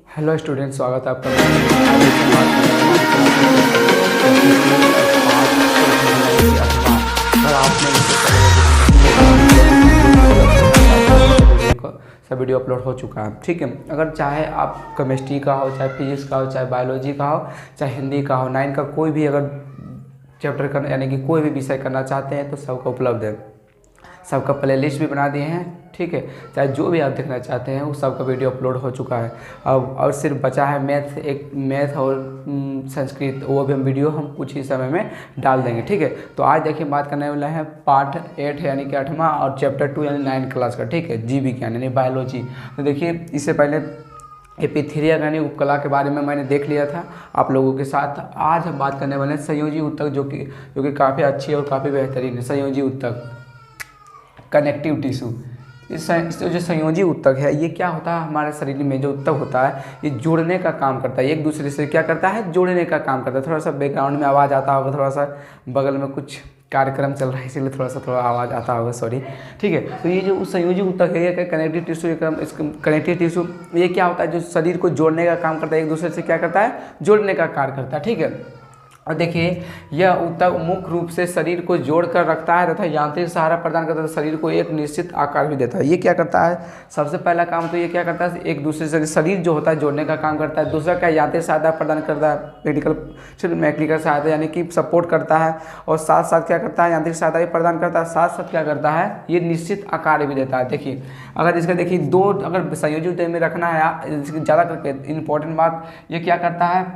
Hello student, स्वागत है आपका। आज हम बात करेंगे अगर आपने इससे पहले सब वीडियो अपलोड हो चुका है, ठीक है। अगर चाहे आप केमिस्ट्री का हो, चाहे फिजिक्स का हो, चाहे बायोलॉजी का हो, चाहे हिंदी का हो, 9 का कोई भी अगर चैप्टर करना यानी कि कोई भी विषय करना चाहते हैं तो सबका उपलब्ध है। सबका प्ले लिस्ट भी बना दिए हैं, ठीक है। चाहे जो भी आप देखना चाहते हैं वो सबका वीडियो अपलोड हो चुका है। अब और सिर्फ बचा है मैथ और संस्कृत, वो भी हम वीडियो कुछ ही समय में डाल देंगे, ठीक है। तो आज देखिए बात करने वाला है पार्ट 8 यानी कि 8वां और चैप्टर 2 यानी 9 क्लास का, ठीक है। जीव विज्ञान यानी बायोलॉजी। तो देखिए इससे पहले एपिथेलिया यानी उपकला के बारे में मैंने देख लिया था आप लोगों के साथ। आज हम बात करने वाले हैं संयोजी ऊतक, जो कि काफ़ी अच्छी और काफ़ी बेहतरीन है। संयोजी ऊतक, कनेक्टिव टिश्यू। इस जो संयोजी ऊतक है ये क्या होता है, हमारे शरीर में जो ऊतक होता है ये जोड़ने का काम करता है, एक दूसरे से क्या करता है, जोड़ने का काम करता है। थोड़ा सा बैकग्राउंड में आवाज़ आता होगा, थोड़ा सा बगल में कुछ कार्यक्रम चल रहा है इसीलिए थोड़ा आवाज़ आता होगा, सॉरी, ठीक है। तो ये जो संयोजी ऊतक है ये कनेक्टिव टिश्यू, कनेक्टिव टिश्यू ये क्या होता है, जो शरीर को जोड़ने का काम करता है, एक दूसरे से क्या करता है, जोड़ने का कार्य करता है, ठीक है। और देखिए यह ऊतक मुख्य रूप से शरीर को जोड़कर रखता है तथा यांत्रिक सहारा प्रदान करता है, शरीर को एक निश्चित आकार भी देता है। ये क्या करता है, सबसे पहला काम तो ये क्या करता है, एक दूसरे से शरीर जो होता है जोड़ने का काम करता है। दूसरा क्या, यांत्रिक सहायता प्रदान करता है, मैकेनिकल सहायता यानी कि सपोर्ट करता है। और साथ साथ क्या करता है, यांत्रिक सहायता भी प्रदान करता है, साथ साथ क्या करता है, ये निश्चित आकार भी देता है। देखिए अगर इसका देखिए दो अगर संयोजी ऊतक में रखना है ज़्यादा करके इंपॉर्टेंट बात, ये क्या करता है,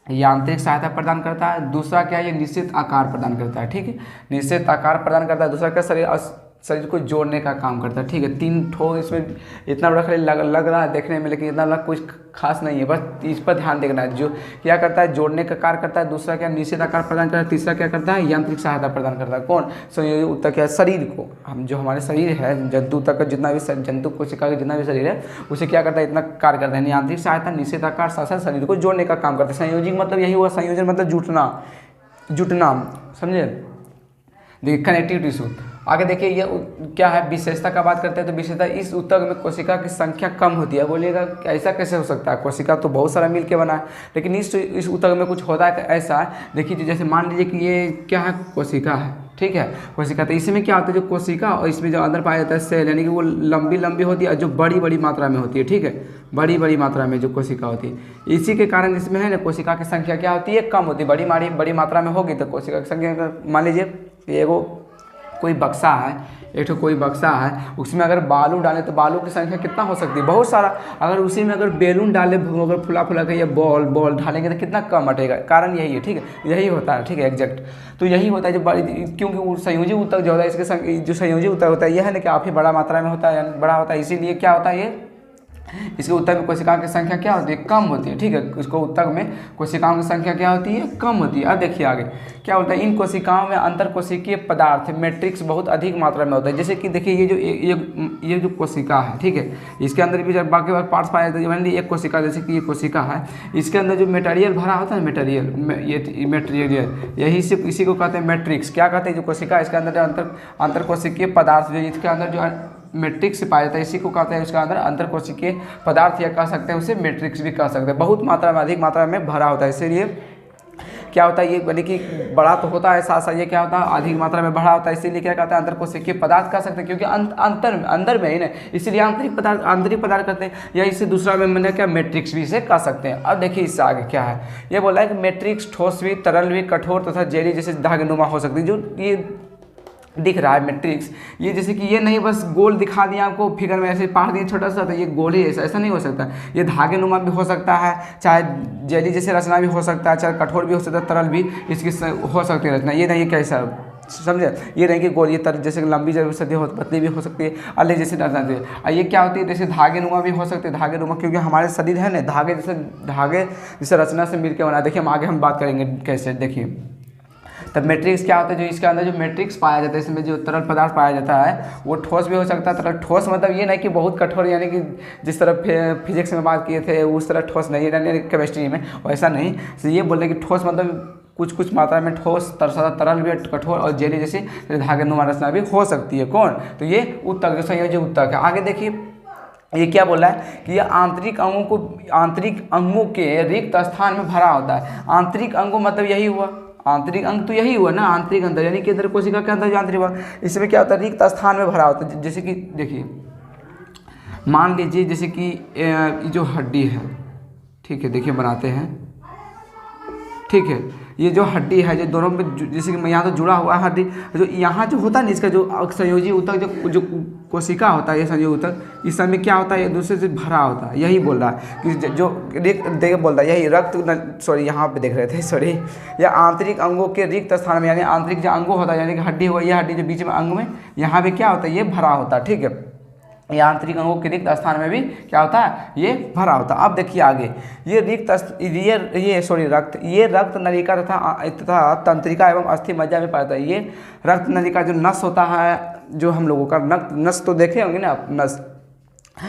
यांत्रिक सहायता प्रदान करता है। दूसरा क्या है, ये निश्चित आकार प्रदान करता है, ठीक है, निश्चित आकार प्रदान करता है। दूसरा क्या, शरीर को जोड़ने का काम करता है, ठीक है। 3 ठो इसमें इतना बड़ा खाली लग रहा है देखने में, लेकिन इतना बड़ा कुछ खास नहीं है, बस इस पर ध्यान देखना है। जो क्या करता है, जोड़ने का कार्य करता है। दूसरा क्या, निश्चित आकार प्रदान करता है। तीसरा क्या करता है, यांत्रिक सहायता प्रदान करता है। कौन, संयोजी ऊतक क्या, शरीर को, हम जो हमारे शरीर है, जंतु तक का जितना भी जंतु कोशिका का जितना भी शरीर है उसे क्या करता है, इतना कार्य करता है। यांत्रिक सहायता, निश्चित आकार, साथ साथ शरीर को जोड़ने का काम करता है। संयोजी मतलब यही हुआ, संयोजन मतलब जुटना, समझे। देखिए कनेक्टिव टिश्यू, आगे देखिए ये क्या है, विशेषता का बात करते हैं। तो विशेषता, इस ऊतक में कोशिका की संख्या कम होती है। बोलिएगा ऐसा कैसे हो सकता है, कोशिका तो बहुत सारा मिल के बना है, लेकिन इस ऊतक में कुछ होता है ऐसा। देखिए जैसे मान लीजिए कि ये क्या है, कोशिका है, ठीक है, कोशिका। तो इसमें क्या होता है, जो कोशिका और इसमें जो अंदर पाया जाता है सेल, यानी कि वो लंबी होती है, जो बड़ी मात्रा में होती है, ठीक है, बड़ी मात्रा में जो कोशिका होती है। इसी के कारण इसमें है ना, कोशिका की संख्या क्या होती है, कम होती है। बड़ी मात्रा में होगी तो कोशिका की संख्या, मान लीजिए एगो कोई बक्सा है, एक तो कोई बक्सा है, उसमें अगर बालू डालें तो बालू की संख्या कितना हो सकती है, बहुत सारा। अगर उसी में अगर बैलून डाले, अगर फुला के ये बॉल डालेंगे तो कितना कम हटेगा। कारण यही है, ठीक है, यही होता है, ठीक है, एग्जैक्ट। तो यही होता है जो बड़ी, क्योंकि वो संयोजी ऊतक जो होता है, इसके जो संयोजी ऊतक होता है यह है ना, कि काफ़ी बड़ा मात्रा में होता है, बड़ा होता है। इसीलिए क्या होता है, ये इसके ऊतक में कोशिकाओं की संख्या क्या होती है, कम होती है, ठीक है। इसको ऊतक में कोशिकाओं की संख्या क्या होती है, कम होती है। अब देखिए आगे क्या होता है, इन कोशिकाओं में अंतर कोशिकीय पदार्थ मैट्रिक्स बहुत अधिक मात्रा में होता है। जैसे कि देखिए ये जो कोशिका है, ठीक है, इसके अंदर भी जब बाकी पार्ट्स पाए जाते हैं, मान लीजिए एक कोशिका, जैसे कि ये कोशिका है, इसके अंदर जो मटेरियल भरा होता है, मटेरियल यही से इसी को कहते हैं मैट्रिक्स। क्या कहते हैं, जो कोशिका है इसके अंदर अंतर कोशिकीय पदार्थ जो इसके अंदर जो मैट्रिक्स पाया जाता है, इसी को कहते हैं उसका अंदर अंतर कोशिकीय पदार्थ, या कह सकते हैं उसे मैट्रिक्स भी कह सकते हैं। बहुत मात्रा में, अधिक मात्रा में भरा होता है, इसीलिए क्या होता है, ये यानी कि बड़ा तो होता है, साथ साथ ये क्या होता है, अधिक मात्रा में भरा होता है, इसीलिए क्या कहते हैं, अंतर कोशिकीय पदार्थ कह सकते हैं, क्योंकि अंदर में ही ना, इसलिए आंतरिक पदार्थ कहते हैं, या इससे दूसरा में मैंने क्या, मैट्रिक्स भी इसे कह सकते हैं। अब देखिए इससे आगे क्या है, ये बोला है कि मैट्रिक्स ठोस भी, तरल भी, कठोर तथा जेली जैसे धागेनुमा हो सकती है। जो ये दिख रहा है मैट्रिक्स, ये जैसे कि ये नहीं बस गोल दिखा दिया आपको फिगर में, ऐसे पार दिया छोटा सा, तो ये गोल ही ऐसा नहीं हो सकता। ये धागे नुमा भी हो सकता है, चाहे जेली जैसे रचना भी हो सकता है, चाहे कठोर भी हो सकता है, तरल भी इसकी हो सकती है रचना। ये नहीं कैसा, समझे, ये नहीं कि गोल, ये जैसे लंबी हो सकती है, पतली भी हो सकती है, अलग जैसे रचना है। और ये क्या होती है, जैसे धागे नुमा भी हो सकते हैं, धागे नुमा, क्योंकि हमारे शरीर है ना धागे जैसे रचना से मिलकर बना। देखिए हम आगे बात करेंगे कैसे, देखिए। तब मैट्रिक्स क्या होता है, जो इसके अंदर जो मैट्रिक्स पाया जाता है, इसमें जो तरल पदार्थ पाया जाता है वो ठोस भी हो सकता है। तरल ठोस मतलब ये नहीं कि बहुत कठोर, यानी कि जिस तरह फिजिक्स में बात किए थे उस तरह ठोस नहीं है, यानी केमिस्ट्री में वैसा नहीं। तो ये बोल रहे कि ठोस मतलब कुछ मात्रा में ठोस, तरल भी, कठोर और जेली जैसी धागे नुमा रचना भी हो सकती है। कौन, तो ये ऊतक, जो संयोजी ऊतक है। आगे देखिए ये क्या बोल रहा है कि ये आंतरिक अंगों के रिक्त स्थान में भरा होता है। आंतरिक अंगों मतलब यही हुआ, आंतरिक अंग तो यही हुआ ना, आंतरिक अंदर यानी कि अंदर कोशिका के अंदर जो आंतरिक हुआ, इसमें क्या होता है रिक्त स्थान में भरा होता है। जैसे कि देखिए मान लीजिए जैसे कि जो हड्डी है, ठीक है, देखिए बनाते हैं, ठीक है, ये जो हड्डी है जो दोनों में जैसे कि यहाँ तो जुड़ा हुआ है हड्डी, जो यहाँ जो होता है ना इसका जो संयोजी ऊतक जो कोशिका होता है, ये संयोजी ऊतक, इस समय क्या होता है एक दूसरे से भरा होता है। यही बोल रहा है कि जो देख बोल रहा है यही रक्त, सॉरी यहाँ पे देख रहे थे, सॉरी, या आंतरिक अंगों के रिक्त स्थान में, यानी आंतरिक जो अंगों होता है यानी कि हड्डी हुआ, ये हड्डी जो बीच में अंग में यहाँ पे क्या होता है ये भरा होता है, ठीक है। ये आंतरिक अंगों के रिक्त स्थान में भी क्या होता है ये भरा होता है। अब देखिए आगे, ये ये रक्त नलिका तथा तंत्रिका एवं अस्थि मज्जा में पाता है। ये रक्त नलिका जो नस होता है, जो हम लोगों का नस तो देखे होंगे ना आप, नस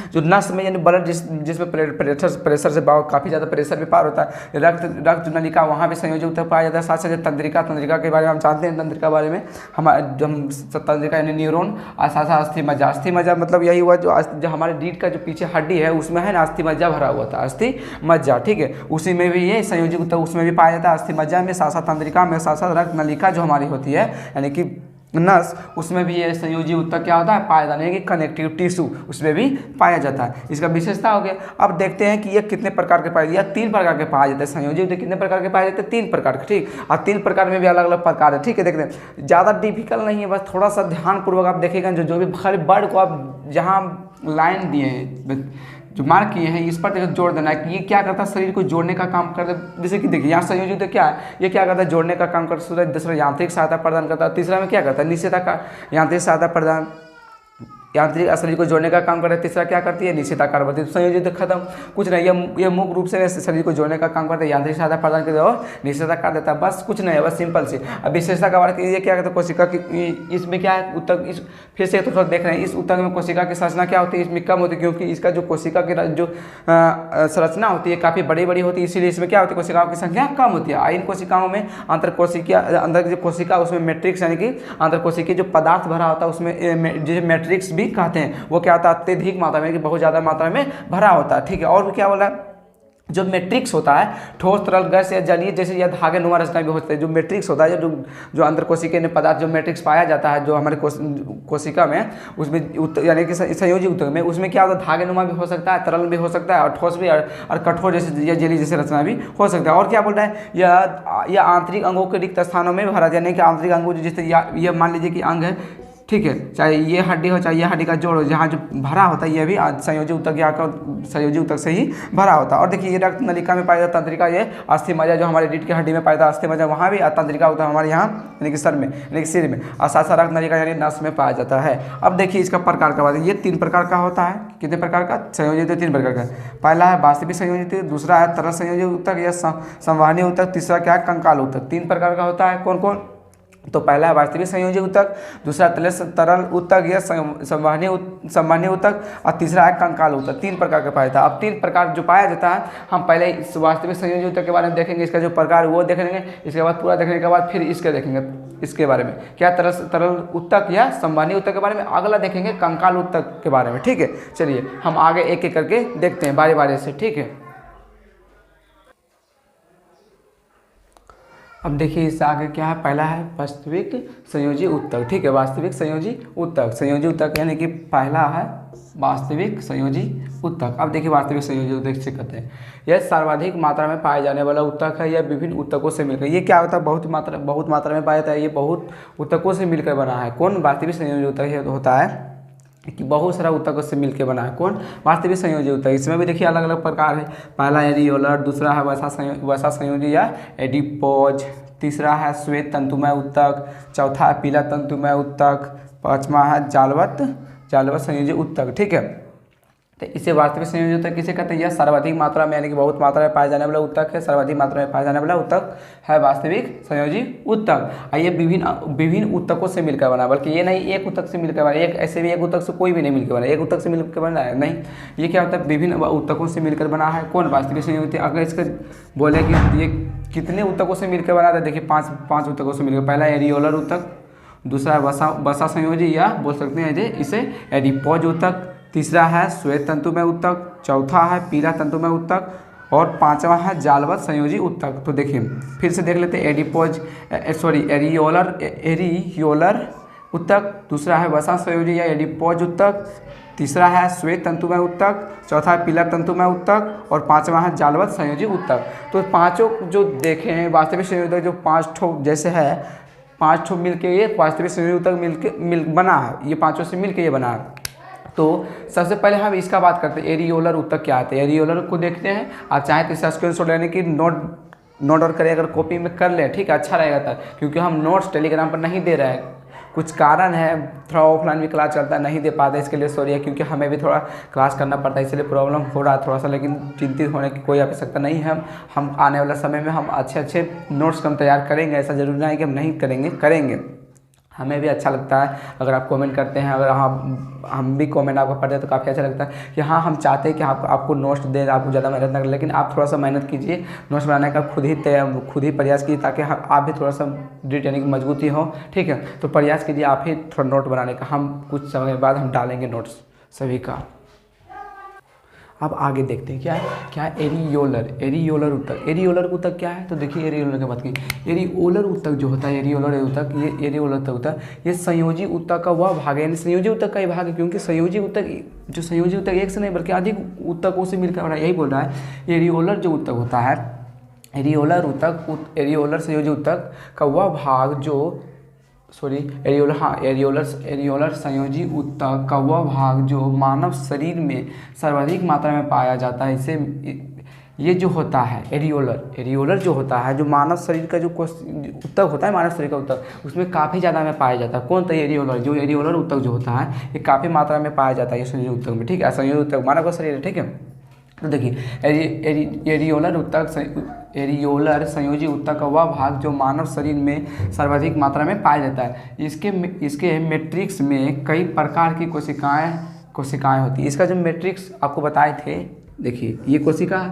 जो नस में यानी ब्लड जिसमें प्रेशर से काफ़ी ज़्यादा प्रेशर भी पार होता है, रक्त नलिका वहाँ भी संयोजी ऊतक पाया जाता है। साथ साथ तंत्रिका के बारे में हम जानते हैं, तंत्रिका बारे में हम तंत्रिका यानी न्यूरॉन, और साथ साथ अस्थि मज्जा मतलब यही हुआ जो हमारे रीढ़ का जो पीछे हड्डी है उसमें है ना अस्थि मज्जा भरा हुआ था, अस्थि मज्जा, ठीक है, उसी में भी ये संयोजी ऊतक उसमें भी पाया जाता है, अस्थि मज्जा में, साथ साथ तंत्रिका में, साथ साथ रक्त नलिका जो हमारी होती है यानी कि नस, उसमें भी ये संयोजी ऊतक क्या होता है पाया जाता है, यानी कि कनेक्टिव टिश्यू उसमें भी पाया जाता है। इसका विशेषता हो गया। अब देखते हैं कि ये कितने प्रकार के पाए जाते हैं, 3 प्रकार के पाए जाते हैं। संयोजी ऊतक कितने प्रकार के पाए जाते हैं, 3 प्रकार के, ठीक, और 3 प्रकार में भी अलग अलग प्रकार है, ठीक है। देखते हैं ज़्यादा डिफिकल्ट नहीं है, बस थोड़ा सा ध्यानपूर्वक आप देखेगा, जो भी खाली वर्ड को आप जहाँ लाइन दिए हैं जो मार्क किए हैं इस पर जोड़ देना है कि ये क्या करता है शरीर को जोड़ने का काम करता है। जैसे कि देखिए यहाँ संयोजी ऊतक क्या है, ये क्या करता है जोड़ने का काम करता है, दूसरा यांत्रिक सहायता प्रदान करता है, तीसरा में क्या करता है निश्चितता का यांत्रिक सहायता प्रदान, यांत्रिक शरीर को जोड़ने का काम करता है, तीसरा क्या करती है निश्चितता कार्य। संयोजी ऊतक खत्म, कुछ नहीं, ये मुख्य रूप से शरीर को जोड़ने का काम करता है, यांत्रिक सहायता प्रदान करता है और निश्चितता कर देता है, बस कुछ नहीं है, बस सिंपल सी। अब विशेषता का बात कीजिए, क्या कहते हैं कोशिका की, इसमें क्या है ऊतक, इस फिर से तो थोड़ा देख रहे हैं, इस ऊतक में कोशिका की संरचना क्या होती है, इसमें कम होती है, क्योंकि इसका जो कोशिका की जो संरचना होती है काफ़ी बड़ी बड़ी होती है, इसीलिए इसमें क्या होती है कोशिकाओं की संख्या कम होती है। इन कोशिकाओं में अंदर जो कोशिका उसमें मैट्रिक्स यानी कि अंदर कोशिकीय जो पदार्थ भरा होता है उसमें जिसे मैट्रिक्स भी कहते हैं, वो क्या होता है अत्यधिक मात्रा में, कि बहुत ज़्यादा मात्रा में भरा होता है, ठीक है। और क्या बोला जो मैट्रिक्स होता है ठोस तरल गैस या जलीय जैसे या धागे नुमा रचना भी होता है। जो मैट्रिक्स होता है जो अंदर कोशिकीय पदार्थ जो मैट्रिक्स पाया जाता है जो हमारे कोशिका में, उसमें यानी कि संयोजी ऊतक में, उसमें क्या होता है धागे नुमा भी हो सकता है, तरल भी हो सकता है, और ठोस भी और कठोर जैसे या जलीय जैसे रचना भी हो सकता है। और क्या बोल रहा है यह आंतरिक अंगों के रिक्त स्थानों में भरा, यानी कि आंतरिक अंगों जैसे यह मान लीजिए कि अंग है, ठीक है, चाहे ये हड्डी हो चाहे ये हड्डी का जोड़ हो, जहाँ जो भरा होता है ये भी संयोजी ऊतक या संयोजी ऊतक से ही भरा होता है। और देखिए ये रक्त नलिका में पाया जाता है, तंत्रिका ये अस्थि मज्जा जो हमारे रीढ़ की हड्डी में पाया जाता है, अस्थि मज्जा वहाँ भी, तंत्रिका होता है हमारे यहाँ यानी कि सर में यानी कि सिर में, और साथ साथ रक्त नलिका यानी नस में पाया जाता है। अब देखिए इसका प्रकार का बात है, ये 3 प्रकार का होता है। कितने प्रकार का संयोजी ऊतक, 3 प्रकार का। पहला है वास्तविक संयोजी ऊतक, दूसरा है तरल संयोजी ऊतक या संवहनी ऊतक, तीसरा क्या है कंकाल ऊतक। 3 प्रकार का होता है। कौन कौन? तो पहला है वास्तविक संयोजी ऊतक, दूसरा तरल ऊतक या संवहनी ऊतक, और तीसरा है कंकाल ऊतक। 3 प्रकार का पाया जाता है। अब 3 प्रकार जो पाया जाता है, हम पहले इस वास्तविक संयोजी ऊतक के बारे में देखेंगे, इसका जो प्रकार वो देखेंगे, इसके बाद पूरा देखने के बाद फिर इसके देखेंगे, इसके बारे में क्या तरल ऊतक या संवहनी ऊतक के बारे में, अगला देखेंगे कंकाल ऊतक के बारे में, ठीक है। चलिए हम आगे एक एक करके देखते हैं बारी बारी से, ठीक है। अब देखिए इससे आगे क्या है, पहला है वास्तविक संयोजी ऊतक, ठीक है। वास्तविक संयोजी ऊतक यानी कि पहला है वास्तविक संयोजी ऊतक। अब देखिए वास्तविक संयोजी ऊतक से कहते हैं यह सर्वाधिक मात्रा में पाए जाने वाला ऊतक है, यह विभिन्न ऊतकों से मिलकर, ये क्या होता है बहुत मात्रा में पाया जाता है, ये बहुत ऊतकों से मिलकर बना है। कौन वास्तविक संयोजी ऊतक होता है कि बहुत सारा ऊतकों से मिलकर बना है। कौन वास्तविक संयोजी ऊतक। इसमें भी देखिए अलग अलग प्रकार है। पहला एरियोलर, दूसरा है वसा संयोजी या एडिपोज, तीसरा है श्वेत तंतुमय ऊतक, चौथा है पीला तंतुमय ऊतक, पांचवा है जालवत संयोजी ऊतक, ठीक है। तो इसे वास्तविक संयोजी ऊतक किसे कहते हैं, यह सर्वाधिक मात्रा में यानी कि बहुत मात्रा में पाया जाने वाला ऊतक है, सर्वाधिक मात्रा में पाया जाने वाला ऊतक है वास्तविक संयोजी ऊतक। ये विभिन्न ऊतकों से मिलकर बना, बल्कि ये नहीं एक ऊतक से मिलकर बना, एक ऐसे भी एक ऊतक से कोई भी नहीं मिलकर बना, एक ऊतक से मिलकर बना है नहीं, ये क्या होता है विभिन्न ऊतकों से मिलकर बना है। कौन वास्तविक संयोजी ऊतक। अगर इसका बोले कि ये कितने ऊतकों से मिलकर बना था, देखिए 5 ऊतकों से मिलकर। पहला एरियोलर ऊतक, दूसरा है वसा संयोजी या बोल सकते हैं इसे एडिपोज ऊतक, तीसरा है श्वेत तंतुमय ऊतक, चौथा है पीला तंतुमय ऊतक और पांचवा है जालवत संयोजी ऊतक। तो देखिए फिर से देख लेते हैं, एरियोलर ऊतक, दूसरा है वसा संयोजी या एडिपोज ऊतक, तीसरा है श्वेत तंतुमय ऊतक, चौथा है पीला तंतुमय ऊतक और पांचवा है जालवत संयोजी ऊतक। तो पांचों जो देखे हैं वास्तविक संयोजी ऊतक जो 5 ठो जैसे है, 5 ठो मिलके ये वास्तविक संयोजी ऊतक बना है, ये पांचों से मिलके ये बना है। तो सबसे पहले हम इसका बात करते हैं, एरियोलर ऊतक क्या आते हैं। एरियोलर को देखते हैं, आप चाहें तो इसका स्क्रीनशॉट लेने की नोट और करें, अगर कॉपी में कर लें ठीक है, अच्छा रहेगा था, क्योंकि हम नोट्स टेलीग्राम पर नहीं दे रहे हैं, कुछ कारण है, थोड़ा ऑफलाइन भी क्लास चलता है, नहीं दे पाते, इसके लिए सॉरी है, क्योंकि हमें भी थोड़ा क्लास करना पड़ता है, इसलिए प्रॉब्लम हो रहा है थोड़ा सा, लेकिन चिंतित होने की कोई आवश्यकता नहीं है। हम आने वाला समय में हम अच्छे नोट्स हम तैयार करेंगे, ऐसा ज़रूरी नहीं कि हम नहीं करेंगे। हमें भी अच्छा लगता है अगर आप कमेंट करते हैं, अगर हम भी कमेंट आपको पढ़ते हैं तो काफ़ी अच्छा लगता है कि हाँ हम चाहते हैं कि आपको नोट्स दें, आपको ज़्यादा मेहनत ना करें, लेकिन आप थोड़ा सा मेहनत कीजिए, नोट्स बनाने का खुद ही प्रयास कीजिए, ताकि आप भी थोड़ा सा रीड यानी कि मजबूती हो, ठीक है। तो प्रयास कीजिए आप ही थोड़ा नोट बनाने का, हम कुछ समय बाद हम डालेंगे नोट्स सभी का। अब आगे देखते हैं क्या है एरियोलर ऊतक। एरियोलर ऊतक क्या है, तो देखिए एरियोलर की बात की, एरियोलर ऊतक जो होता है, एरियोलर ऊतक, ये एरियोलर ऊतक ये संयोजी ऊतक का वह भाग है, यानी संयोजी ऊतक का ही भाग है, क्योंकि संयोजी ऊतक एक से नहीं बल्कि अधिक ऊतकों से मिलकर बना, यही बोल रहा है। एरियोलर जो ऊतक होता है, एरियोलर संयोजी ऊतक का वह भाग जो एरियोलर संयोजी ऊतक का वह भाग जो मानव शरीर में सर्वाधिक मात्रा में पाया जाता है, इसे ये जो होता है एरियोलर जो होता है, जो मानव शरीर का जो ऊतक होता है, मानव शरीर का ऊतक, उसमें काफ़ी ज़्यादा में पाया जाता है। कौन था एरियोलर ऊतक जो होता है, ये काफ़ी मात्रा में पाया जाता है, ये संयोजी ऊतक में, ठीक है। संयोजी ऊतक मानव का शरीर है, ठीक है। तो देखिए एरियोलर संयोजी ऊतक का वह भाग जो मानव शरीर में सर्वाधिक मात्रा में पाया जाता है, इसके मैट्रिक्स में कई प्रकार की कोशिकाएं होती है। इसका जो मैट्रिक्स आपको बताए थे, देखिए ये कोशिका,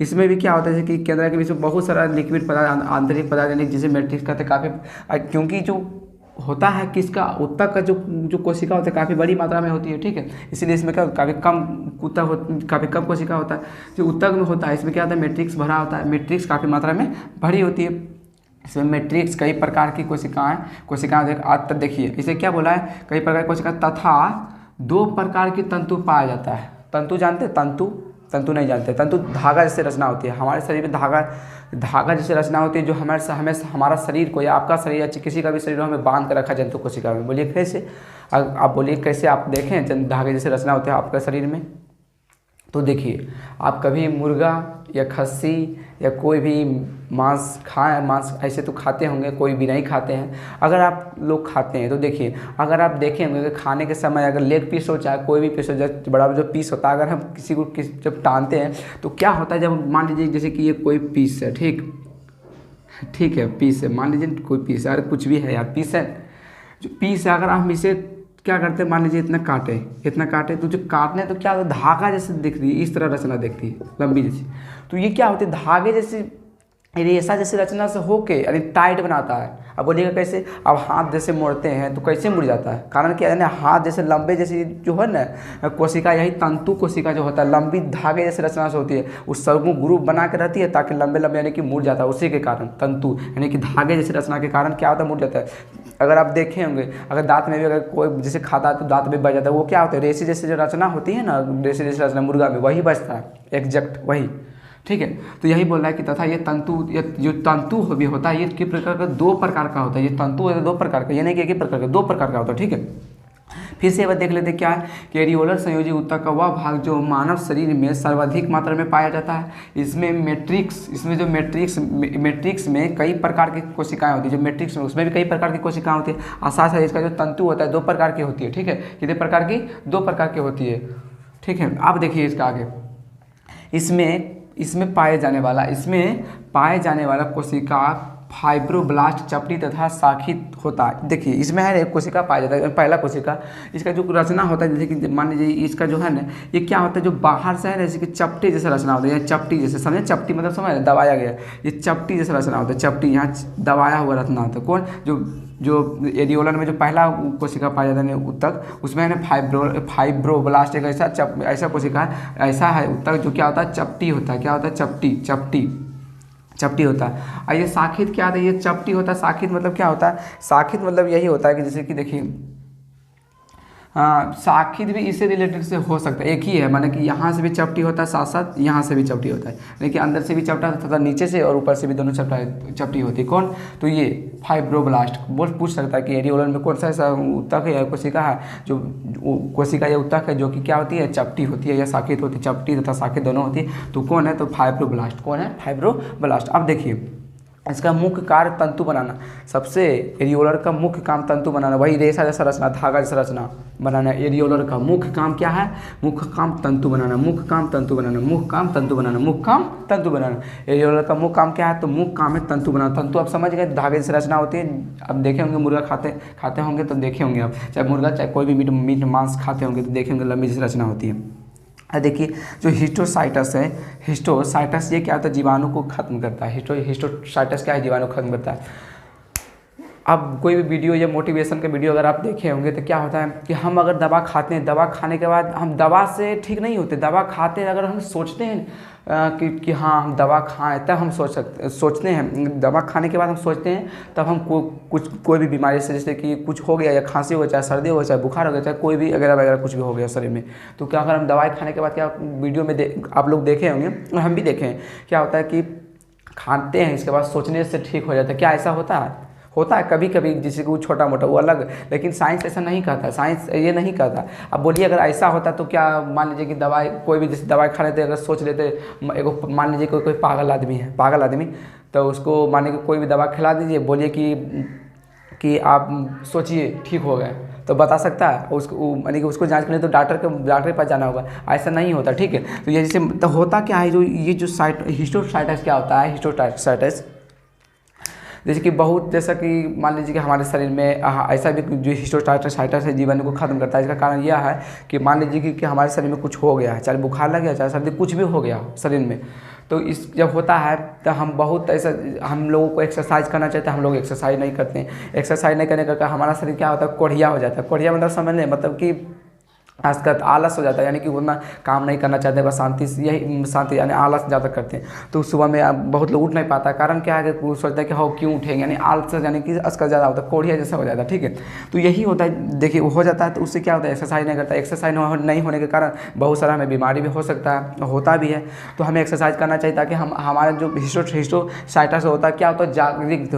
इसमें भी क्या होता है कि केंद्र के बीच में बहुत सारा लिक्विड पदार्थ, आंतरिक पदार्थ, यानी जिसे मैट्रिक्स कहते हैं, काफ़ी, क्योंकि जो होता है किसका ऊतक का जो कोशिका होता है काफ़ी बड़ी मात्रा में होती है, ठीक है। इसलिए इसमें क्या काफ़ी कम कोशिका होता है। जो ऊतक में होता है इसमें क्या होता है, मैट्रिक्स भरा होता है, मैट्रिक्स काफ़ी मात्रा में भरी होती है। इसमें मैट्रिक्स कई प्रकार की कोशिकाएं देखिए इसे क्या बोला है, कई प्रकार की कोशिका तथा 2 प्रकार की तंतु पाया जाता है। तंतु जानते हैं, तंतु नहीं जानते। तंतु धागा जैसे रचना होती है, हमारे शरीर में धागा जैसे रचना होती है, जो हमारा शरीर को या आपका शरीर या किसी का भी शरीर हमें बांध कर रखा जंतु कोशिका में। बोलिए कैसे, आप बोलिए कैसे आप देखें धागे जैसे रचना होती है आपका शरीर में। तो देखिए आप कभी मुर्गा या खस्सी या कोई भी मांस ऐसे तो खाते होंगे, कोई भी नहीं खाते हैं। अगर आप लोग खाते हैं तो देखिए, अगर आप देखें होंगे खाने के समय अगर लेग पीस हो चाहे कोई भी पीस हो, बड़ा जो पीस होता है, अगर हम किसी को जब टानते हैं तो क्या होता है, जब मान लीजिए जैसे कि ये कोई पीस है, ठीक है, पीस है, मान लीजिए कोई पीस है, अरे कुछ भी है यार, पीस है, जो पीस है, अगर हम इसे क्या करते हैं, मान लीजिए इतना काटे तो जो काटने तो क्या होता है, धागा जैसे दिख रही है, इस तरह रचना दिखती है लंबी जैसी। तो ये क्या होती है, धागे जैसी रेशा जैसी रचना से होके यानी टाइट बनाता है। अब बोलिएगा कैसे, अब हाथ जैसे मोड़ते हैं तो कैसे मुड़ जाता है, कारण क्या है ना, हाथ जैसे लंबे जैसे जो है ना कोशिका, यही तंतु कोशिका जो होता है लंबी धागे जैसे रचना से होती है, उस सबको ग्रुप बना के रहती है ताकि लंबे यानी कि मुड़ जाता है। उसी के कारण तंतु यानी कि धागे जैसे रचना के कारण क्या होता है, मुड़ जाता है। अगर आप देखे होंगे, अगर दांत में भी अगर कोई जैसे खाता है तो दांत में बच जाता है, वो क्या होता है, रेशे जैसे जो रचना होती है ना, रेशे जैसे रचना मुर्गा में वही बचता है, एग्जैक्ट वही, ठीक है। तो यही बोल रहा है कि तथा ये जो तंतु भी होता है, ये किस प्रकार का 2 प्रकार का होता है। ये तंतु है 2 प्रकार का, ये नहीं कि एक ही प्रकार का, 2 प्रकार का होता है, ठीक है। फिर से एक बार देख लेते क्या है कि एरियोलर संयोजी ऊतक का वह भाग जो मानव शरीर में सर्वाधिक मात्रा में पाया जाता है। इसमें जो मैट्रिक्स में कई प्रकार की कोशिकाएं होती है, जो मैट्रिक्स में उसमें भी कई प्रकार की कोशिकाएं होती है। आसार से इसका जो तंतु होता है 2 प्रकार की होती है, ठीक है। कितने प्रकार की, 2 प्रकार की होती है, ठीक है। आप देखिए इसका आगे, इसमें पाए जाने वाला कोशिका फाइब्रोब्लास्ट चपटी तथा शाखित होता है। देखिए इसमें है एक कोशिका पाया जाता है, पहला कोशिका, इसका जो रचना होता है, जैसे कि मान लीजिए इसका जो है ना, ये क्या होता है, जो बाहर से है ना, जैसे कि चपटी जैसा रचना होता है, चपटी जैसे, समझे, चपटी मतलब समझ दबाया गया, ये चपटी जैसा रचना होता है, चपटी यहाँ दबाया हुआ रचना होता है। कौन, जो जो एरियोलर में जो पहला कोशिका पाया जाता है उत्तक, उसमें है ना फाइब्रोब्लास्ट एक ऐसा कोशिका ऐसा है उत्तक जो क्या होता है चपटी होता है। क्या होता है? चपटी होता है। और ये शाखित क्या होता है? ये चपटी होता है। शाखित मतलब क्या होता है? शाखित मतलब यही होता है कि जैसे कि देखिए शाखित भी इससे रिलेटेड से हो सकता है, एक ही है, माने कि यहाँ से भी चपटी होता है, साथ साथ यहाँ से भी चपटी होता है, लेकिन अंदर से भी चपटा तथा नीचे से और ऊपर से भी दोनों चपटी होती है। कौन? तो ये फाइब्रोब्लास्ट पूछ सकता है कि एरियोलर में कौन सा ऐसा उत्तक है या कोशिका है जो कोशिका या उत्तक है जो कि क्या होती है? चपटी होती है या शाखित होती है। चपटी तथा शाखित दोनों होती है। तो कौन है? तो फाइब्रोब्लास्ट। कौन है? फाइब्रोब्लास्ट। अब देखिए इसका मुख्य कार्य तंतु बनाना। सबसे एरियोलर का मुख्य काम तंतु बनाना, वही रेशा जैसा रचना, धागा जैसा रचना बनाना। एरियोलर का मुख्य काम क्या है? मुख्य काम तंतु बनाना। मुख्य काम तंतु बनाना। मुख्य काम तंतु बनाना। मुख्य काम तंतु बनाना। एरियोलर का मुख्य काम क्या है? तो मुख्य काम है तंतु बनाना। तंतु आप समझ गए, धागे जैसी रचना होती है। अब देखे होंगे मुर्गा खाते होंगे तो देखे होंगे आप, चाहे मुर्गा चाहे कोई भी मीट मांस खाते होंगे तो देखे होंगे लंबी जैसी रचना होती है। देखिए जो हिस्टोसाइटस है, हिस्टोसाइटस ये क्या होता है? जीवाणु को खत्म करता है। हिस्टोसाइटस क्या है? जीवाणु को खत्म करता है। अब कोई भी वीडियो या मोटिवेशन का वीडियो अगर आप देखे होंगे तो क्या होता है कि हम अगर दवा खाते हैं, दवा खाने के बाद हम दवा से ठीक नहीं होते। दवा खाते हैं अगर हम सोचते हैं कि हाँ हम दवा खाएं, तब हम सोचते हैं दवा खाने के बाद हम सोचते हैं, तब हम कोई भी बीमारी से, जैसे कि कुछ हो गया या खांसी हो गया, चाहे सर्दी हो गया, चाहे बुखार हो गया, चाहे कोई भी वगैरह कुछ भी हो गया शरीर में, तो क्या अगर हम दवाई खाने के बाद क्या वीडियो में आप लोग देखे होंगे और हम भी देखे हैं, क्या होता है कि खाते हैं इसके बाद सोचने से ठीक हो जाता है। क्या ऐसा होता है कभी कभी, जिसे कि वो छोटा मोटा वो अलग, लेकिन साइंस ऐसा नहीं कहता। साइंस ये नहीं कहता। अब बोलिए अगर ऐसा होता तो क्या मान लीजिए कि दवाई कोई भी जैसे दवाई खा लेते, अगर सोच लेते, एगो मान लीजिए कोई पागल आदमी तो उसको मान लीजिए कोई भी दवा खिला दीजिए, बोलिए कि आप सोचिए ठीक हो गए, तो बता सकता है उसको, यानी कि उसको जांच करने तो डॉक्टर के पास जाना होगा। ऐसा नहीं होता। ठीक है, तो ये जैसे तो होता क्या है, जो ये जो हिस्टोसाइटस क्या होता है? हिस्टोसाइटस जैसे कि जैसा कि मान लीजिए कि हमारे शरीर में ऐसा भी जो हिस्टोसाइटस है जीवाणु को खत्म करता है। इसका कारण यह है कि मान लीजिए कि हमारे शरीर में कुछ हो गया है, चाहे बुखार लग गया, चाहे सर्दी, कुछ भी हो गया शरीर में, तो इस जब होता है तो हम बहुत ऐसा, हम लोगों को एक्सरसाइज करना चाहते हैं, हम लोग एक्सरसाइज नहीं करते हैं। एक्सरसाइज नहीं करने का हमारा शरीर क्या होता है? कोढ़िया हो जाता है। कोढ़िया मतलब समझ लें, मतलब कि आजकल आलस हो जाता है, यानी कि उतना काम नहीं करना चाहते, बस शांति यानी आलस ज़्यादा करते हैं। तो सुबह में बहुत लोग उठ नहीं पाता। कारण क्या है कि वो सोचता है कि हाँ क्यों उठेंगे, यानी आलस यानी कि आजकल ज़्यादा होता है, कोढ़िया जैसा हो जाता है। ठीक है, तो यही होता है। देखिए वो हो जाता है तो उससे क्या होता है? एक्सरसाइज नहीं करता। एक्सरसाइज नहीं होने के कारण बहुत सारा हमें बीमारी भी हो सकता है, होता भी है। तो हमें एक्सरसाइज करना चाहिए ताकि हमारा जो हिस्टोसाइटस होता है क्या होता है?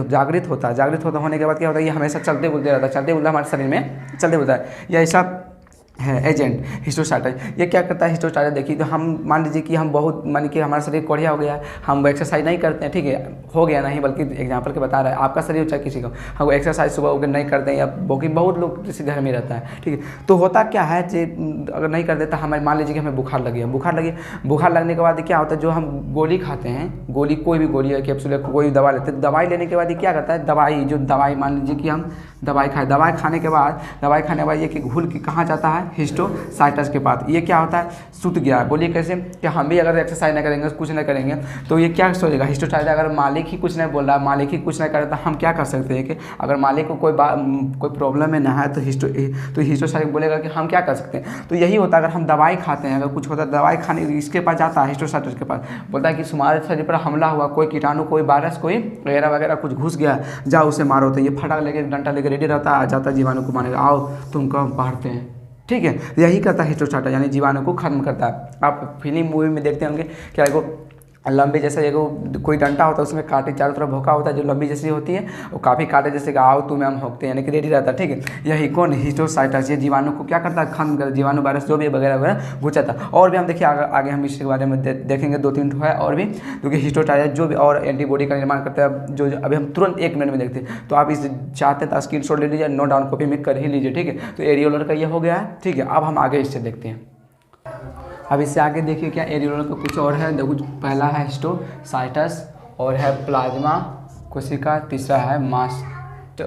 जागृत होता है। होने के बाद क्या होता है? ये हमेशा चलते बुलते रहता है, चलते बुलते हमारे शरीर में चलते बुलता है। यह ऐसा है एजेंट हिस्टोसाइटस। ये क्या करता है हिस्टोसाइटस? देखिए तो हम मान लीजिए कि हम बहुत मान कि हमारा शरीर कोढ़िया हो गया है, हम एक्सरसाइज नहीं करते हैं। ठीक है, हो गया नहीं, बल्कि एग्जांपल के बता रहा है, आपका शरीर चाहे किसी का, हम एक्सरसाइज सुबह उठकर नहीं करते हैं, या बहुत लोग जैसे घर में रहता है। ठीक है, तो होता क्या है कि अगर नहीं कर देता, हमें मान लीजिए कि हमें बुखार लगने के बाद क्या होता है? जो हम गोली खाते हैं, कोई भी गोली है, कैप्सूल है, कोई दवा लेते हैं, दवाई लेने के बाद ये क्या करता है? दवाई मान लीजिए कि हम दवाई खाने के बाद ये कि घुल के कहाँ जाता है? हिस्टोसाइटस के पास। ये क्या होता है? सुत गया। बोलिए कैसे? कि हम भी अगर एक्सरसाइज नहीं करेंगे, कुछ नहीं करेंगे, तो ये क्या सोचेगा? हिस्टोसाइटस अगर मालिक ही कुछ नहीं बोल रहा, मालिक ही कुछ नहीं कर रहा, तो हम क्या कर सकते हैं कि अगर मालिक को कोई प्रॉब्लम में ना है तो हिस्टोसाइटस बोलेगा कि हम क्या कर सकते हैं। तो यही होता है, अगर हम दवाई खाते हैं, अगर कुछ होता है, दवाई खाने इसके पास जाता है, हिस्टोसाइटस के पास, बोलता है कि तुम्हारे शरीर पर हमला हुआ, कोई कीटाणु, कोई वायरस, कोई वगैरह कुछ घुस गया, जाओ उसे मारो। तो ये फटाक लेके डंडा लेके रेडी रहता है, आ जाता है जीवाणु को मारेगा, आओ तुमको मारते हैं। ठीक है, यही करता है हिस्टोसाइटस, यानी जीवाणु को खत्म करता है। आप फिल्म मूवी में देखते होंगे क्या, एगो लंबी जैसे एगो कोई डंडा होता है, उसमें कांटे चारों तरफ भोंका होता है, जो लंबी जैसी होती है, और काफ़ी कांटे जैसे कि आओ तुम्हें हम भोंकते हैं, यानी कि रेडी रहता है। ठीक है, यही कौन? हिस्टोसाइटस। ये जीवाणु को क्या करता है? खत्म करता है। जीवाणु वायरस जो भी वगैरह घुस जाता है। और भी हम देखिए आगे हम इसके बारे में देखेंगे, 2-3 है और भी, क्योंकि हिस्टोसाइटस जो भी और एंटीबॉडी का निर्माण करते हैं, जो अभी हम तुरंत 1 मिनट में देखते हैं। तो आप इस चाहते हैं तो स्क्रीनशॉट ले लीजिए, नोट डाउन कॉपी में कर ही लीजिए। ठीक है, तो एरियोलर का ये हो गया है। ठीक है, अब हम आगे इससे देखते हैं। अब इससे आगे देखिए क्या एरियोलर का कुछ और है। देखो पहला है हिस्टोसाइटस, और है प्लाज्मा कोशिका, तीसरा है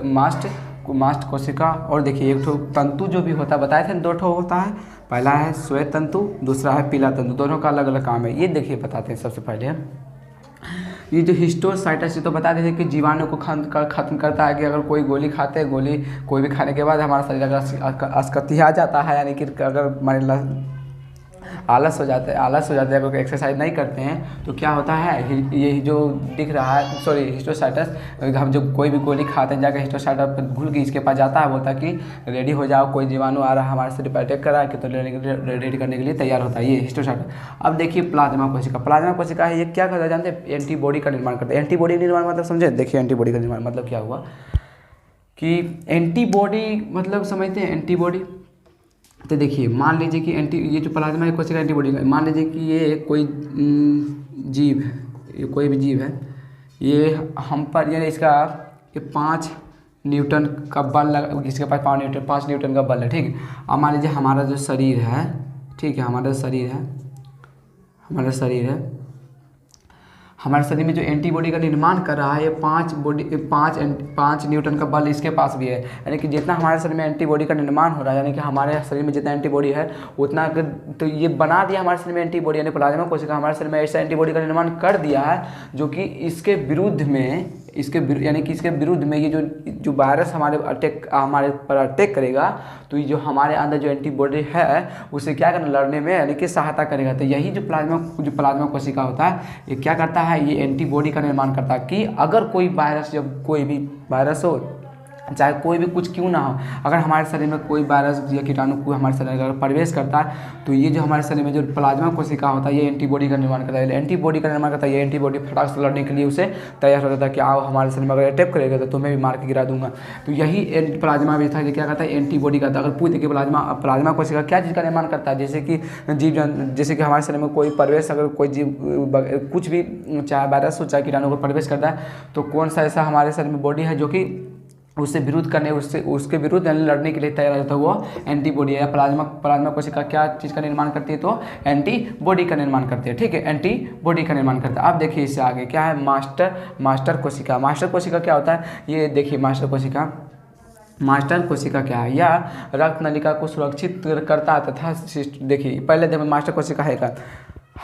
मास्ट कोशिका, और देखिए एक ठो तंतु जो भी होता है, बताए थे 2 ठो होता है। पहला है श्वेत तंतु, दूसरा है पीला तंतु, दोनों का अलग अलग काम है। ये देखिए बताते हैं। सबसे पहले ये जो हिस्टोसाइटस तो बता देते कि जीवाणु को खत्म करता है कि अगर कोई गोली खाते हैं, गोली कोई भी खाने के बाद हमारा शरीर अगर अस्कतिया जाता है, यानी कि अगर हमारे आलस हो जाता है अगर एक्सरसाइज नहीं करते हैं तो क्या होता है, ये जो दिख रहा है सॉरी हिस्टोसाइटस, हम जब कोई भी गोली खाते हैं जाकर हिस्टोसाइटस पर घुल के इसके पास जाता है, बोलता है कि रेडी हो जाओ, कोई जीवाणु आ रहा है हमारे शरीर पर अटैक कर रहा है कि तो रेडी करने के लिए तैयार होता है ये हिस्टोसाइटस। अब देखिए प्लाज्मा कोशिका है, ये क्या करता है जानते हैं, एंटीबॉडी का निर्माण करता है। एंटीबॉडी का निर्माण मतलब समझे, देखिए एंटीबॉडी का निर्माण मतलब क्या हुआ कि एंटीबॉडी मतलब समझते हैं एंटीबॉडी। तो देखिए मान लीजिए कि ये जो प्लाज्मा कोशिका एंटीबॉडी का, मान लीजिए कि ये कोई जीव है, ये कोई भी जीव है, ये हम पर यानी इसका ये 5 न्यूटन का बल लगा, इसके पास 5 न्यूटन का बल है, ठीक है। अब मान लीजिए हमारा जो शरीर है, ठीक है, हमारा शरीर है, हमारे शरीर में जो एंटीबॉडी का निर्माण कर रहा है, ये 5 न्यूटन का बल इसके पास भी है, यानी कि जितना हमारे शरीर में एंटीबॉडी का निर्माण हो रहा है, यानी कि हमारे शरीर में जितना एंटीबॉडी है उतना, तो ये बना दिया हमारे शरीर में एंटीबॉडी, यानी प्लाज्मा कोशिका हमारे शरीर में ऐसा एंटीबॉडी का निर्माण कर दिया है जो कि इसके विरुद्ध में ये जो वायरस हमारे पर अटैक करेगा, तो ये जो हमारे अंदर जो एंटीबॉडी है उसे क्या करना, लड़ने में यानी कि सहायता करेगा। तो यही जो प्लाज्मा कोशिका होता है, ये क्या करता है, ये एंटीबॉडी का निर्माण करता है कि अगर कोई वायरस, जब कोई भी वायरस हो, चाहे कोई भी कुछ क्यों ना हो, अगर हमारे शरीर में कोई वायरस या कीटाणु को हमारे शरीर में अगर प्रवेश करता है, तो ये जो हमारे शरीर में जो प्लाज्मा कोशिका होता है, ये एंटीबॉडी का निर्माण करता है। एंटीबॉडी का निर्माण करता है, ये एंटीबॉडी फटाक से लड़ने के लिए उसे तैयार हो जाता है कि आओ हमारे शरीर में अगर अटैक करेगा तो तुम्हें भी मार के गिरा दूंगा। तो यही प्लाज्मा भी था, क्या करता है, एंटीबॉडी करता है। अगर पूछ देखिए प्लाज्मा कोशिका क्या चीज़ का निर्माण करता है, जैसे कि हमारे शरीर में कोई प्रवेश, अगर कोई जीव कुछ भी चाहे वायरस हो चाहे कीटाणु को प्रवेश करता है, तो कौन सा ऐसा हमारे शरीर में बॉडी है जो कि उससे विरुद्ध करने उसके विरुद्ध लड़ने के लिए तैयार रहता है, वो एंटीबॉडी है। प्लाज्मा कोशिका क्या चीज़ का निर्माण करती है, तो एंटीबॉडी का निर्माण करती है, ठीक है, एंटीबॉडी का निर्माण करता है। अब देखिए इससे आगे क्या है, मास्टर कोशिका क्या होता है, ये देखिए मास्टर कोशिका क्या है, या रक्त नलिका को सुरक्षित करता है तथा देखिए पहले मास्टर कोशिका है का,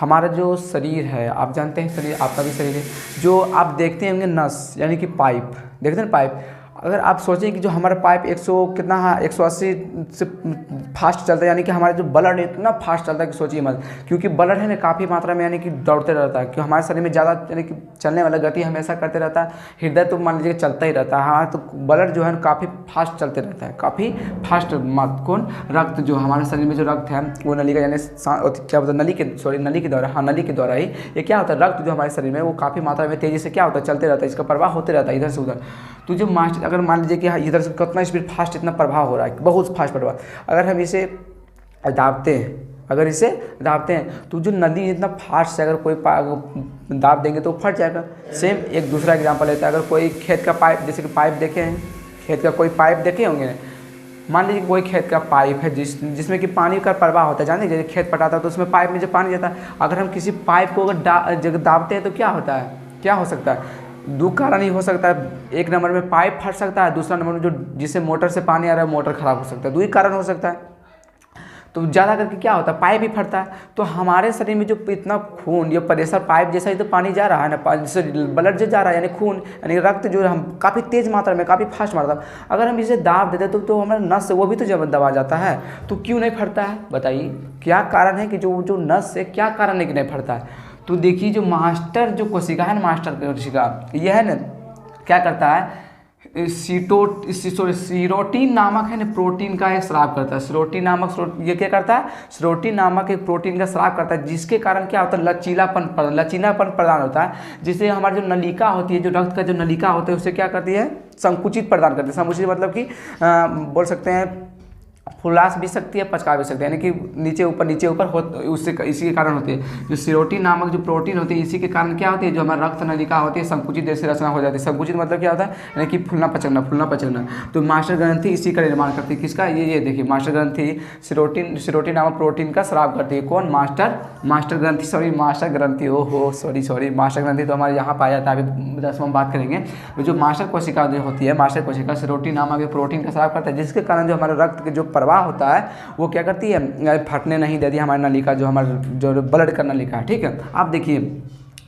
हमारा जो शरीर है, आप जानते हैं शरीर, आपका भी शरीर है, जो आप देखते होंगे नस यानी कि पाइप, देखते हैं पाइप, अगर आप सोचें कि जो हमारा पाइप 180 से फास्ट चलता है, यानी कि हमारा जो ब्लड इतना फास्ट चलता है कि सोचिए मत, क्योंकि ब्लड है ना काफ़ी मात्रा में यानी कि दौड़ते रहता है, क्योंकि हमारे शरीर में ज़्यादा यानी कि चलने वाला गति हमेशा करते रहता है। हृदय तो मान लीजिए चलता ही रहता है, हाँ, तो ब्लड जो है काफ़ी फास्ट चलते रहता है, काफ़ी फास्ट। रक्त जो हमारे शरीर में जो रक्त है वो नली का यानी क्या होता है, नली के द्वारा ही ये क्या होता है, रक्त जो हमारे शरीर में वो काफ़ी मात्रा में तेज़ी से क्या होता है, चलते रहता है, इसका प्रवाह होते रहता है इधर से उधर। तो जो अगर मान लीजिए कि इधर से कितना स्पीड फास्ट इतना प्रभाव हो रहा है, बहुत फास्ट प्रभाव, अगर हम इसे दाबते हैं तो जो नली इतना फास्ट से अगर कोई दाब देंगे तो फट जाएगा। सेम एक दूसरा एग्जांपल लेते हैं, अगर कोई खेत का पाइप, जैसे कि पाइप देखे हैं, खेत का कोई पाइप देखे होंगे, मान लीजिए कोई खेत का पाइप है जिसमें कि पानी का प्रवाह होता है, जानते हैं जैसे खेत पटाता है तो उसमें पाइप में जो पानी जाता है, अगर हम किसी पाइप को अगर दाबते हैं तो क्या होता है, क्या हो सकता है, दो कारण ही हो सकता है। एक नंबर में पाइप फट सकता है, दूसरा नंबर में जो जिससे मोटर से पानी आ रहा है मोटर खराब हो सकता है, दो ही कारण हो सकता है। तो ज़्यादा करके क्या होता है, पाइप ही फटता है। तो हमारे शरीर में जो इतना खून, ये प्रेशर पाइप जैसा ही तो पानी जा रहा है ना, जैसे ब्लड जो जा रहा है यानी खून यानी रक्त जो हम काफ़ी तेज़ मात्रा में, काफ़ी फास्ट मात्रा में, अगर हम इसे दाब देते तो हमारा नस वो भी तो जब दबा जाता है, तो क्यों नहीं फटता है, बताइए क्या कारण है कि जो नस से क्या कारण है कि नहीं फटता है। तो देखिए जो मास्टर जो कोशिका है ना, मास्टर कोशिका ये है ना, क्या करता है, सीरोटीन नामक है ना प्रोटीन का एक स्राव करता है। ये क्या करता है, सीरोटीन नामक एक प्रोटीन का स्राव करता है, जिसके कारण क्या होता है, लचीलापन प्रदान होता है, जिससे हमारी जो नलिका होती है, जो रक्त का जो नलिका होता है उसे क्या करती है, संकुचित प्रदान करती है। संकुचित मतलब कि बोल सकते हैं फुलास भी सकती है, पचका भी सकती है, यानी कि नीचे ऊपर उससे इसी के कारण होती है। जो सीरोटीन नामक जो प्रोटीन होती है, इसी के कारण क्या होती है, जो हमारा रक्त नलिका होती है संकुचित जैसे रचना हो जाती है। संकुचित मतलब क्या होता है, यानी कि फूलना पचकना। तो मास्टर ग्रंथि इसी का निर्माण करती है, किसका, ये देखिए मास्टर ग्रंथि सीरोटीन नामक प्रोटीन का स्राव करती है। कौन, मास्टर ग्रंथि मास्टर ग्रंथि तो हमारे यहाँ पाया जाता है, अभी 10वां बात करेंगे। जो मास्टर कोशिका जो होती है, मास्टर कोशिका सीरोटीन नामक प्रोटीन का स्राव करता है, जिसके कारण जो हमारे रक्त के जो प्रवाह होता है वो क्या करती है, फटने नहीं देती हमारी नलिका, जो हमारा जो ब्लड का नलिका है, ठीक है। आप देखिए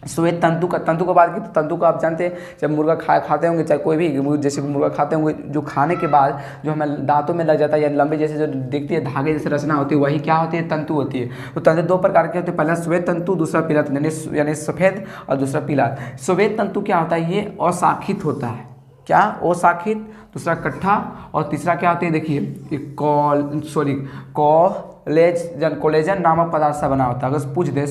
श्वेत तंतु को बात की तो तंतु को आप जानते हैं, जब मुर्गा खाते होंगे, चाहे कोई भी जैसे मुर्गा खाते होंगे, जो खाने के बाद जो हमें दांतों में लग जाता है या लंबे जैसे जो दिखती है धागे जैसे रचना होती है, वही क्या होती है, तंतु होती है। तो तंतु दो प्रकार के होते हैं, पहला श्वेत तंतु, दूसरा पीला तंतु, यानी सफ़ेद और दूसरा पीला। श्वेत तंतु क्या होता है, ये अशाखित होता है, क्या अशाखित, दूसरा कट्ठा, और तीसरा क्या होती है, देखिए कोलेजन नामक पदार्थ से बना होता है। अगर पूछ दे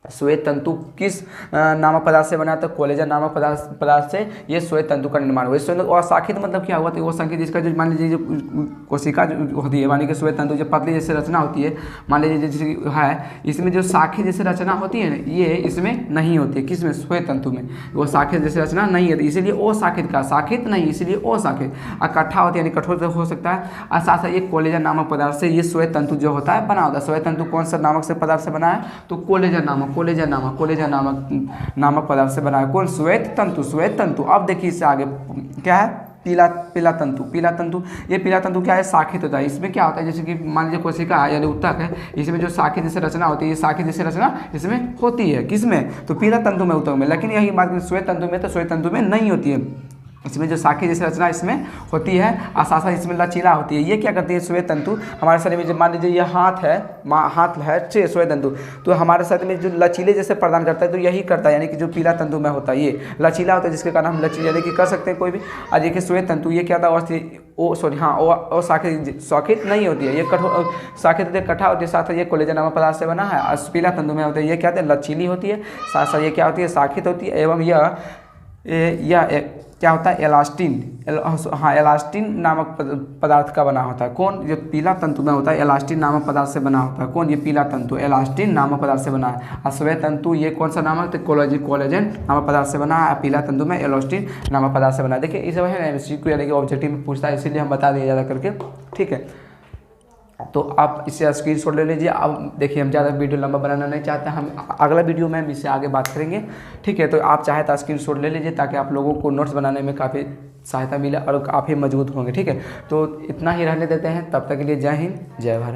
श्वेत तंतु किस नामक पदार्थ से बना, तो कोलेजन नामक पदार्थ से ये श्वेत तंतु का निर्माण हुआ। श्वेत और शाखित मतलब क्या हुआ, तो वो संकेत जिसका जो मान लीजिए जो कोशिका जो होती है, मानी कि श्वेत तंतु जो पतली जैसे रचना होती है, मान लीजिए जैसे है, इसमें जो शाखित जैसे रचना होती है ना, ये इसमें नहीं होती है, किसमें, श्वेत तंतु में वो शाखित जैसे रचना नहीं है, इसीलिए ओ शाखित का, शाखित नहीं इसीलिए ओ शाखित। और कट्ठा होती है यानी कठोर हो सकता है, और साथ साथ ये कोलेजन नामक पदार्थ से ये श्वेत तंतु जो होता है बना होता है। श्वेत तंतु कौन सा नामक से पदार्थ से बना है, तो कोलेजन नामक पदार्थ से बना है। कौन, श्वेत तंतु। अब देखिए इससे आगे क्या है, पीला तंतु। ये पीला तंतु क्या है, शाखित होता है। इसमें क्या होता है, जैसे कि मान लीजिए कोशिका है यानी उत्तक है, इसमें जो शाखित जैसे रचना होती है, ये शाखित जैसे रचना इसमें होती है, किसमें, तो पीला तंतु में, उत्तक में। लेकिन यही बात श्वेत तंतु में, तो श्वेत तंतु में नहीं होती है। इसमें जो शाखित जैसी रचना इसमें होती है, और साथ साथ इसमें लचीला होती है। ये क्या करती है, श्वेत तंतु हमारे शरीर में, जब मान लीजिए ये हाथ है श्वेत तंतु, तो हमारे शरीर में जो लचीले जैसे प्रदान करता है, तो यही करता है, यानी कि जो पीला तंतु में होता है ये लचीला होता है, जिसके कारण हम लचीला यानी कि कर सकते हैं कोई भी। और देखिए श्वेत तंतु ये क्या होता है, शाखित नहीं होती है, ये कठोर शाखित होती है, कट्ठा होती है, साथ ही ये कोलेजन नामक पदार्थ से बना है। और पीला तंतु में होता है, ये क्या होता है, लचीली होती है, साथ साथ ये क्या होती है, शाखित होती है, एवं यह क्या होता है, एलास्टिन नामक पदार्थ का बना होता है। कौन, जो पीला तंतु में होता है, एलास्टिन नामक पदार्थ से बना होता है। कौन, ये पीला तंतु एलास्टिन नामक पदार्थ से बना है। और श्वेत तंतु ये कौन सा नामक, तो कोलेजन नामक पदार्थ से बना है। पीला तंतु में एलास्टिन नामक पदार्थ से बना है। देखिए इस वजह है MCQ यानी कि ऑब्जेक्टिव में पूछता है, इसीलिए हम बता दिए ज़्यादा करके, ठीक है। तो आप इससे स्क्रीनशॉट ले लीजिए। अब देखिए हम ज़्यादा वीडियो लंबा बनाना नहीं चाहते, हम अगला वीडियो में हम इससे आगे बात करेंगे, ठीक है। तो आप चाहे तो स्क्रीनशॉट ले लीजिए, ताकि आप लोगों को नोट्स बनाने में काफ़ी सहायता मिले और काफ़ी मजबूत होंगे, ठीक है। तो इतना ही रहने देते हैं, तब तक के लिए जय हिंद, जय भारत।